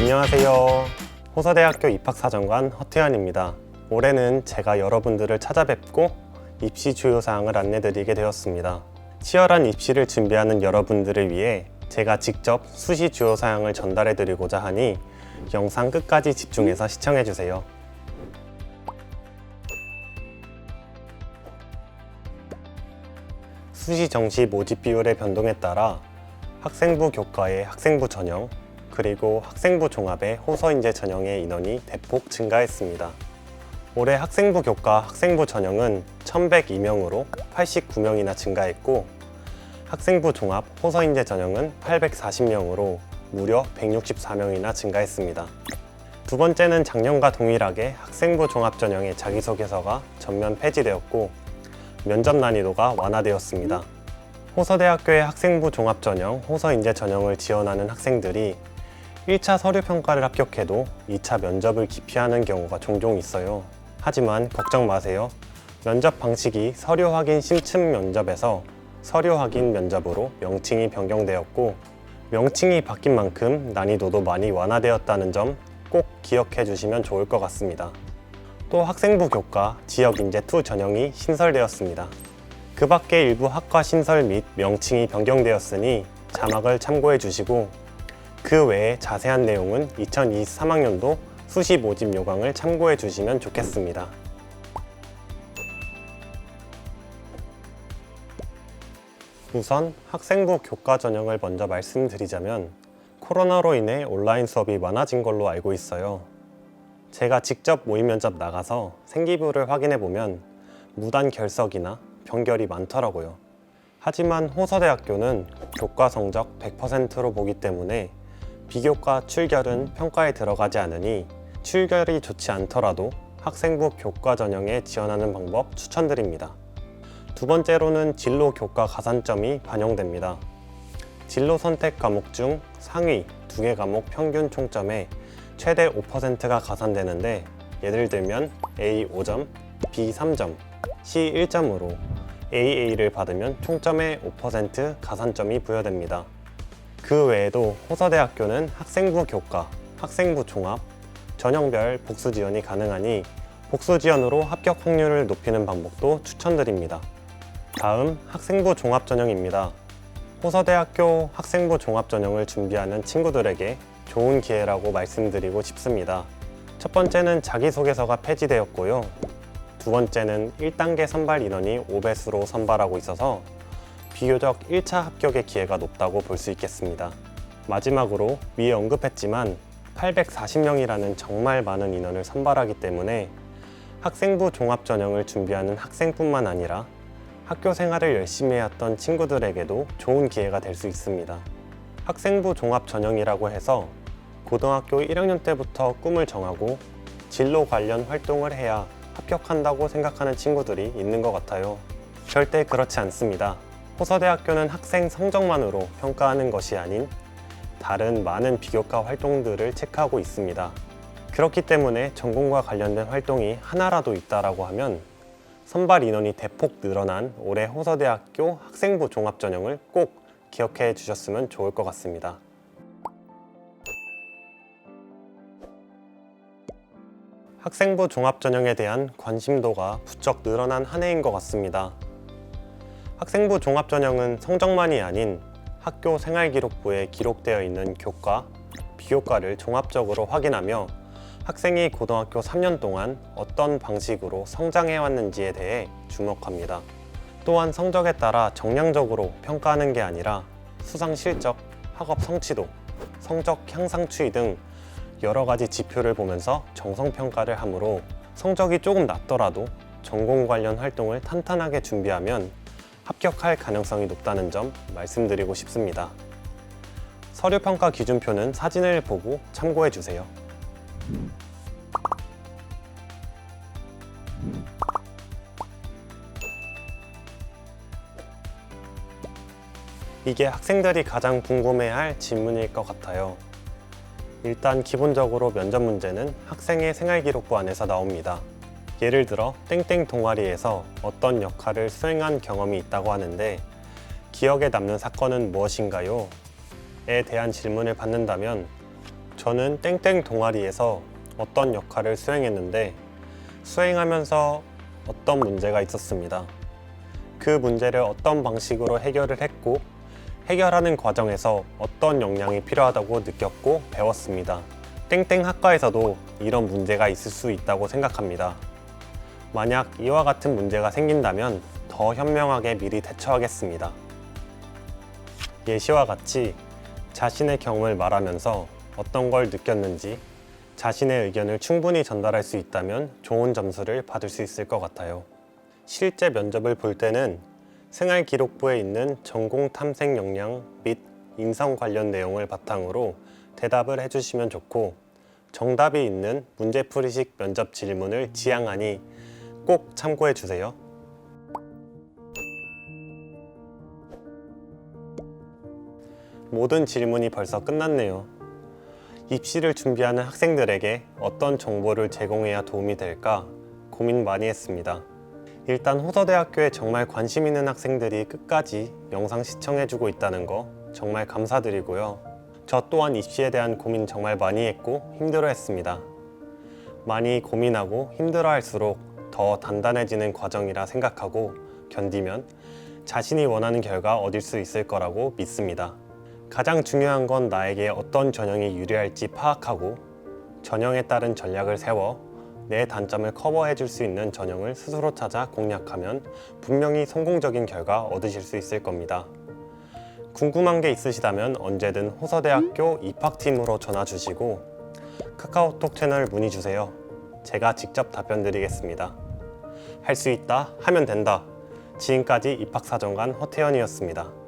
안녕하세요. 호서대학교 입학사정관 허태현입니다. 올해는 제가 여러분들을 찾아뵙고 입시 주요사항을 안내드리게 되었습니다. 치열한 입시를 준비하는 여러분들을 위해 제가 직접 수시 주요사항을 전달해드리고자 하니 영상 끝까지 집중해서 시청해주세요. 수시 정시 모집 비율의 변동에 따라 학생부 교과의 학생부 전형, 그리고 학생부 종합의 호서인재 전형의 인원이 대폭 증가했습니다. 올해 학생부 교과 학생부 전형은 1102명으로 89명이나 증가했고, 학생부 종합 호서인재 전형은 840명으로 무려 164명이나 증가했습니다. 두 번째는 작년과 동일하게 학생부 종합 전형의 자기소개서가 전면 폐지되었고 면접 난이도가 완화되었습니다. 호서대학교의 학생부 종합 전형, 호서인재 전형을 지원하는 학생들이 1차 서류 평가를 합격해도 2차 면접을 기피하는 경우가 종종 있어요. 하지만 걱정 마세요. 면접 방식이 서류 확인 심층 면접에서 서류 확인 면접으로 명칭이 변경되었고, 명칭이 바뀐 만큼 난이도도 많이 완화되었다는 점 꼭 기억해 주시면 좋을 것 같습니다. 또 학생부 교과 지역인재2 전형이 신설되었습니다. 그 밖에 일부 학과 신설 및 명칭이 변경되었으니 자막을 참고해 주시고, 그 외에 자세한 내용은 2023학년도 수시 모집 요강을 참고해 주시면 좋겠습니다. 우선 학생부 교과 전형을 먼저 말씀드리자면, 코로나로 인해 온라인 수업이 많아진 걸로 알고 있어요. 제가 직접 모의 면접 나가서 생기부를 확인해 보면 무단 결석이나 변결이 많더라고요. 하지만 호서대학교는 교과 성적 100%로 보기 때문에 비교과 출결은 평가에 들어가지 않으니 출결이 좋지 않더라도 학생부 교과 전형에 지원하는 방법 추천드립니다. 두 번째로는 진로 교과 가산점이 반영됩니다. 진로 선택 과목 중 상위 2개 과목 평균 총점에 최대 5%가 가산되는데, 예를 들면 A 5점, B 3점, C 1점으로 AA를 받으면 총점에 5% 가산점이 부여됩니다. 그 외에도 호서대학교는 학생부 교과, 학생부 종합, 전형별 복수 지원이 가능하니 복수 지원으로 합격 확률을 높이는 방법도 추천드립니다. 다음 학생부 종합 전형입니다. 호서대학교 학생부 종합 전형을 준비하는 친구들에게 좋은 기회라고 말씀드리고 싶습니다. 첫 번째는 자기소개서가 폐지되었고요. 두 번째는 1단계 선발 인원이 5배수로 선발하고 있어서 비교적 1차 합격의 기회가 높다고 볼 수 있겠습니다. 마지막으로 위에 언급했지만 840명이라는 정말 많은 인원을 선발하기 때문에 학생부 종합 전형을 준비하는 학생뿐만 아니라 학교 생활을 열심히 해왔던 친구들에게도 좋은 기회가 될 수 있습니다. 학생부 종합 전형이라고 해서 고등학교 1학년 때부터 꿈을 정하고 진로 관련 활동을 해야 합격한다고 생각하는 친구들이 있는 것 같아요. 절대 그렇지 않습니다. 호서대학교는 학생 성적만으로 평가하는 것이 아닌 다른 많은 비교과 활동들을 체크하고 있습니다. 그렇기 때문에 전공과 관련된 활동이 하나라도 있다라고 하면 선발 인원이 대폭 늘어난 올해 호서대학교 학생부 종합 전형을 꼭 기억해 주셨으면 좋을 것 같습니다. 학생부 종합 전형에 대한 관심도가 부쩍 늘어난 한 해인 것 같습니다. 학생부 종합 전형은 성적만이 아닌 학교 생활기록부에 기록되어 있는 교과, 비교과를 종합적으로 확인하며 학생이 고등학교 3년 동안 어떤 방식으로 성장해 왔는지에 대해 주목합니다. 또한 성적에 따라 정량적으로 평가하는 게 아니라 수상 실적, 학업 성취도, 성적 향상 추이 등 여러 가지 지표를 보면서 정성 평가를 하므로 성적이 조금 낮더라도 전공 관련 활동을 탄탄하게 준비하면 합격할 가능성이 높다는 점 말씀드리고 싶습니다. 서류 평가 기준표는 사진을 보고 참고해 주세요. 이게 학생들이 가장 궁금해할 질문일 것 같아요. 일단 기본적으로 면접 문제는 학생의 생활기록부 안에서 나옵니다. 예를 들어 땡땡 동아리에서 어떤 역할을 수행한 경험이 있다고 하는데 기억에 남는 사건은 무엇인가요? 에 대한 질문을 받는다면 저는 땡땡 동아리에서 어떤 역할을 수행했는데 수행하면서 어떤 문제가 있었습니다. 그 문제를 어떤 방식으로 해결을 했고 해결하는 과정에서 어떤 역량이 필요하다고 느꼈고 배웠습니다. 땡땡 학과에서도 이런 문제가 있을 수 있다고 생각합니다. 만약 이와 같은 문제가 생긴다면 더 현명하게 미리 대처하겠습니다. 예시와 같이 자신의 경험을 말하면서 어떤 걸 느꼈는지 자신의 의견을 충분히 전달할 수 있다면 좋은 점수를 받을 수 있을 것 같아요. 실제 면접을 볼 때는 생활기록부에 있는 전공 탐색 역량 및 인성 관련 내용을 바탕으로 대답을 해주시면 좋고, 정답이 있는 문제풀이식 면접 질문을 지향하니 꼭 참고해 주세요. 모든 질문이 벌써 끝났네요. 입시를 준비하는 학생들에게 어떤 정보를 제공해야 도움이 될까 고민 많이 했습니다. 일단 호서대학교에 정말 관심 있는 학생들이 끝까지 영상 시청해주고 있다는 거 정말 감사드리고요. 저 또한 입시에 대한 고민 정말 많이 했고 힘들어했습니다. 많이 고민하고 힘들어할수록 더 단단해지는 과정이라 생각하고 견디면 자신이 원하는 결과 얻을 수 있을 거라고 믿습니다. 가장 중요한 건 나에게 어떤 전형이 유리할지 파악하고 전형에 따른 전략을 세워 내 단점을 커버해 줄 수 있는 전형을 스스로 찾아 공략하면 분명히 성공적인 결과 얻으실 수 있을 겁니다. 궁금한 게 있으시다면 언제든 호서대학교 입학팀으로 전화 주시고 카카오톡 채널 문의 주세요. 제가 직접 답변 드리겠습니다. 할 수 있다, 하면 된다. 지금까지 입학사정관 허태현이었습니다.